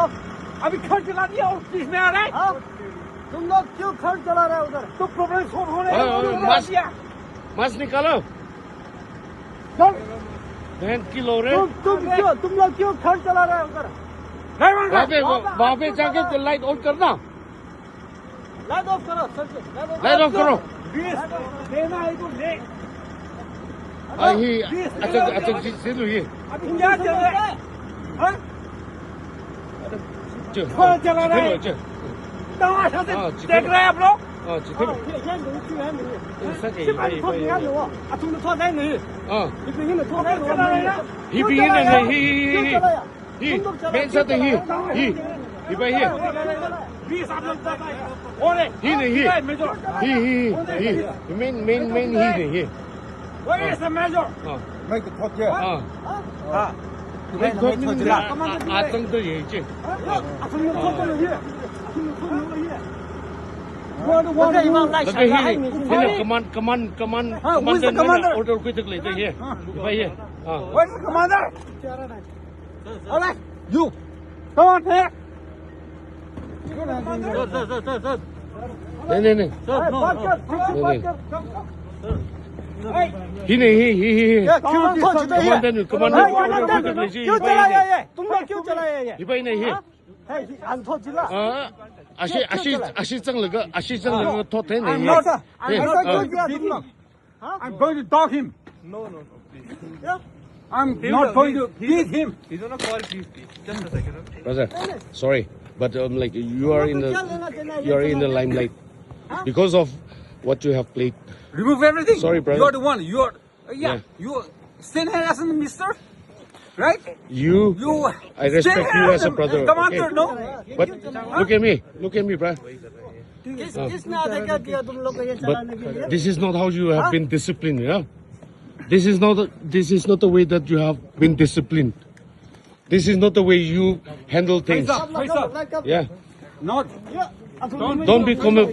लोग अभी खर्च चला दिया और किस में आ रहा है? हाँ? तुम लोग क्यों खर्च चला रहे हो उधर? तो प्रॉब्लम सॉल्व होने मास्क निकालो बहन किलो रे तुम लोग क्यों खर्च चला रहे हो उधर? वहाँ पे जाके लाइट ऑन करना लाइट ऑफ करो लाइट ऑफ करो लेना है तो ले। अच्छा से लो ये अभी क्या चल रहा है? हाँ? कौन चला रहा है? तमाशा से देख रहे हैं आप लोग? Where is the measure? मैं तो थोक गया हाँ आतंक तो यही चे कमांडर ऑर्डर कोई तक लेते हैं भाई ये Where's the commander? All right, you come on here. नहीं ही नहीं ही कमांडर क्यों चलाया ये? तुम लोग क्यों चलाया ये? भाई नहीं है 안토 질라. 아시 짱 토테 네. I'm going to dog him. No, please. I'm not going to beat him. He's on a call, please. Just a second. Brother, sorry, but like you are in the limelight because of what you have played. Remove everything. Sorry, brother. You're the one. You're Yeah. You sin harassment, mister. Right? I respect you as a brother. Commander, okay? no? But look at me, bro. किसने अधिकार दिया तुम लोग को ये चलाने के लिए? But this is not how you have been disciplined, yeah? This is not the way that you have been disciplined. This is not the way you handle things. Face up. Yeah. Not. Don't become a